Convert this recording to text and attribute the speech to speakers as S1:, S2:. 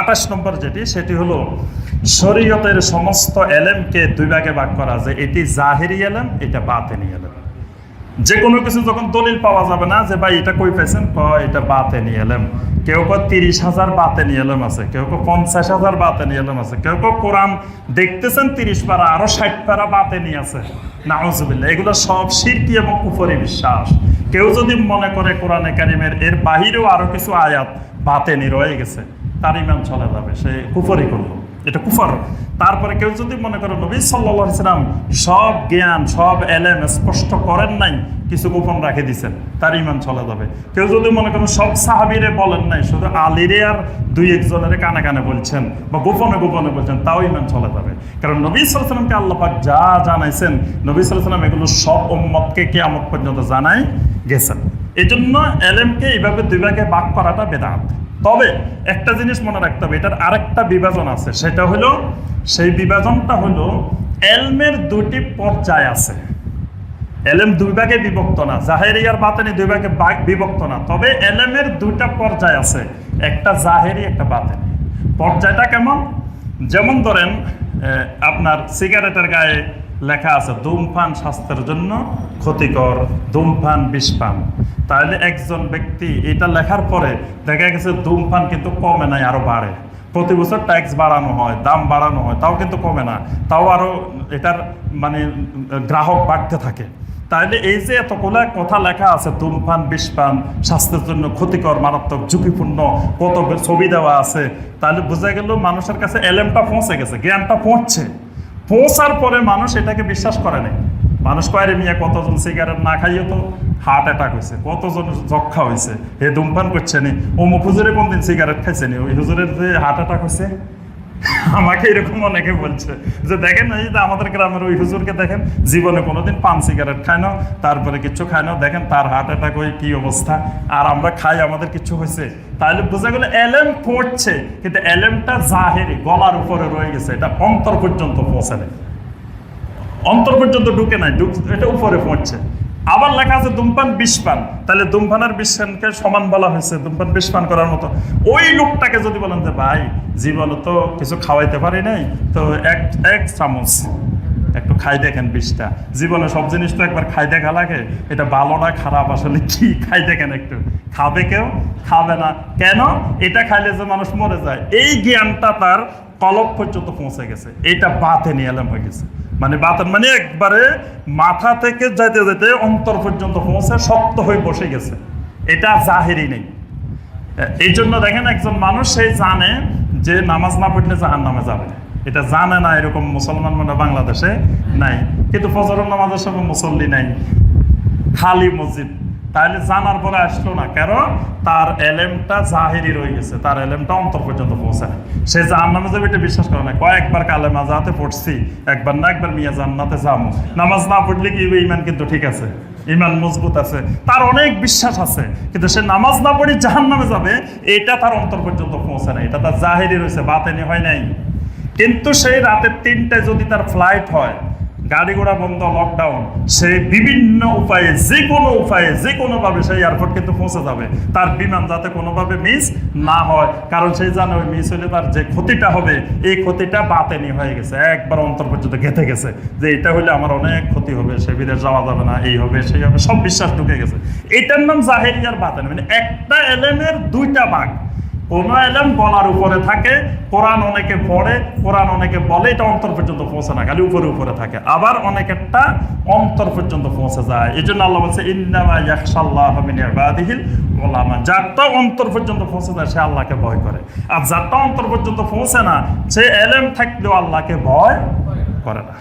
S1: 28 নম্বর যেটি, সেটি হলো শরীয়তের সমস্ত এলেমকে দুই ভাগে ভাগ করা, যে এটি জাহেরি এলেম, এটা বাতেনি এলেম। যে কোনো কিছু যখন দলিল পাওয়া যাবে না যে ভাই এটা কই পেয়েছেন, এটা বাতেনি এলেম। কেউ 30,000 বাতেনি এলেম আছে, কেউ 50,000 বাতেনি এলেম আছে, কেউ কোরআন দেখতেছেন 30 পারা, আরো 60 পারা বাতেনি আছে। নাউজুবিল্লাহ, এগুলো সব শিরকি এবং কুফরি বিশ্বাস। কেউ যদি মনে করে কোরআনে কারিমের এর বাহিরেও আরো কিছু আয়াত বাতেনি রয়ে গেছে, তার ইমান চলে যাবে, সে কুফরি করলো, এটা কুফর। তারপরে কেউ যদি মনে করে নবী সাল্লাল্লাহু আলাইহি ওয়াসাল্লাম সব জ্ঞান সব এলেম স্পষ্ট করেন নাই, কিছু গোপন রাখে দিয়েছেন, তার ইমান চলে যাবে। কেউ যদি মনে করেন সব সাহাবীরে বলেন নাই, শুধু আলীরে আর 2-1 জনের কানে কানে বলছেন বা গোপনে গোপনে বলছেন, তাও ইমান চলে যাবে। কারণ নবী সাল্লাল্লাহু আলাইহি ওয়াসাল্লামকে আল্লাহ পাক যা জানাইছেন, নবী সাল্লাল্লাহু আলাইহি ওয়াসাল্লাম এগুলো সব উম্মতকে কিয়ামত পর্যন্ত জানাই গেছেন। এই জন্য এলেমকে এইভাবে দুই ভাগে ভাগ করাটা বেদাত। তবে একটা জিনিস মনে রাখতে হবে, এটার আরেকটা বিভাজন আছে, সেটা হলো, সেই বিভাজনটা হলো এলমের দুটি পর্যায় আছে। এলেম দুই ভাগে বিভক্ত না, জাহেরি আর বাতেনি দুই ভাগে বিভক্ত না, তবে এলেমের দুইটা পর্যায় আছে, একটা জাহেরি একটা বাতেনি। পর্যায়টা কেমন? যেমন ধরেন আপনার সিগারেটের গায়ে লেখা আছে ধূমপান স্বাস্থ্যের জন্য ক্ষতিকর, ধূমপান বিষপান। তাহলে একজন ব্যক্তি এটা লেখার পরে দেখা গেছে ধূমপান কিন্তু কমে নাই, আরো বাড়ে। প্রতি বছর ট্যাক্স বাড়ানো হয়, দাম বাড়ানো হয়, তাও কিন্তু কমে না, তাও আরো এটার মানে গ্রাহক বাড়তে থাকে। তাহলে এই যে এতগুলা কথা লেখা আছে, ধূমপান বিষপান স্বাস্থ্যের জন্য ক্ষতিকর, মারাত্মক, ঝুঁকিপূর্ণ, কত ছবি দেওয়া আছে, তাহলে বোঝা গেল মানুষের কাছে এলেমটা পৌঁছে গেছে, জ্ঞানটা পৌঁছার পরে মানুষ এটাকে বিশ্বাস করে নাই। মানুষ কয় রে মিয়া, কতজন সিগারেট না খাইয়ে তো হার্ট অ্যাটাক হয়েছে, কতজন যক্ষা হয়েছে, হে ধূমপান করছে নি, অমুক হুজুরে কোনদিন সিগারেট খাইছে নি, ওই হুজুরের যে হার্ট অ্যাটাক হয়েছে। আমাকে এরকম অনেকে বলছে যে দেখেন এই যে আমাদের গ্রামের ওই হুজুরকে দেখেন, জীবনে কোনোদিন পান সিগারেট খায় না, তারপরে কিছু খায় না, দেখেন তার হার্ট অ্যাটাক ওই কি অবস্থা, আর আমরা খাই, আমাদের কিছু হয়েছে। তাহলে বোঝা গেল এলেম পড়ছে, কিন্তু এলেমটা জাহেরি, গলার উপরে রয়ে গেছে, এটা অন্তর পর্যন্ত পৌঁছে নেই, অন্তর পর্যন্ত ঢুকে নাই, এটা উপরে পৌঁছছে। আবার লেখা আছে ধূমপান বিষপান, তাহলে ধূমপান আর বিষপানকে সমান বলা হয়েছে, ধূমপান বিষপান করার মতো। ওই লোকটাকে যদি বলেন যে ভাই জীবনে তো কিছু খাওয়াইতে পারি নাই, তো এক চামচ একটু খাই দেখেন, 20টা, জীবনে সব জিনিস তো একবার খাই দেখা লাগে, এটা ভালো না খারাপ আসলে কি, খাই দেখেন একটু। খাবে কেউ? খাবে না। কেন? এটা খাইলে যে মানুষ মরে যায়, এই জ্ঞানটা তার কলব পর্যন্ত পৌঁছে গেছে, এটা বাতেনি এলেম হয়ে গেছে। মানে বাতেন মানে একবারে মাথা থেকে যেতে যেতে অন্তর পর্যন্ত পৌঁছে শক্ত হয়ে বসে গেছে, এটা জাহেরি নেই। এই জন্য দেখেন একজন মানুষ সে জানে যে নামাজ না পড়লে জাহান্নামে যাবে, এটা জানে না, এরকম মুসলমান মানে বাংলাদেশে নাই। কিন্তু ফজরের নামাজের সময় মুসল্লি নাই, খালি মসজিদ, তাহলে জানার পরে আসলো না, কারণ তার এলেমটা জাহেরি রয়ে গেছে, তার এলেমটা অন্তর পর্যন্ত পৌঁছে না। সে জাহান্নামে যাবে এটা বিশ্বাস করে না। কয়েকবার কালেমা যাতে পড়ছি, একবার না একবার মিয়া জান্নাতে যাবো, নামাজ না পড়লে কি ইমান কিন্তু ঠিক আছে, ইমান মজবুত আছে, তার অনেক বিশ্বাস আছে, কিন্তু সে নামাজ না পড়ে জাহান্নামে যাবে, এটা তার অন্তর পর্যন্ত পৌঁছে না, এটা তার জাহেরি রয়েছে, বাতেনি হয় নাই। কিন্তু সেই রাতের 3টায় যদি তার ফ্লাইট হয়, গাড়ি ঘোড়া বন্ধ, লকডাউন, সে বিভিন্ন উপায়ে, যে কোনোভাবে সেই এয়ারপোর্ট কিন্তু পৌঁছে যাবে, তার বিমান যাতে কোনোভাবে মিস না হয়, কারণ সেই জানে ওই মিস হলে তার যে ক্ষতিটা হবে, এই ক্ষতিটা বাতেনি হয়ে গেছে, একবার অন্তর পর্যন্ত গেঁথে গেছে যে এটা হলে আমার অনেক ক্ষতি হবে, সে বিদেশ যাওয়া যাবে না, এই হবে সেই হবে, সব বিশ্বাস ঢুকে গেছে। এটার নাম জাহেরি আর বাতেনি। মানে একটা এলেমের দুইটা ভাগ। কোন এলেম গলার উপরে থাকে, কোরআন অনেকে পড়ে, কোরআন অনেকে বলে, এটা অন্তর পর্যন্ত পৌঁছে না, খালি উপরে উপরে থাকে। আবার অনেকেরটা অন্তর পর্যন্ত পৌঁছে যায়। এই জন্য আল্লাহ বলছে ইন্নামা ইয়াখশাল্লাহা মিন ইবাদিহিল উলামা, যারটা অন্তর পর্যন্ত পৌঁছে যায় সে আল্লাহকে ভয় করে, আর যারটা অন্তর পর্যন্ত পৌঁছে না সে এলেম থাকলেও আল্লাহকে ভয় করে না।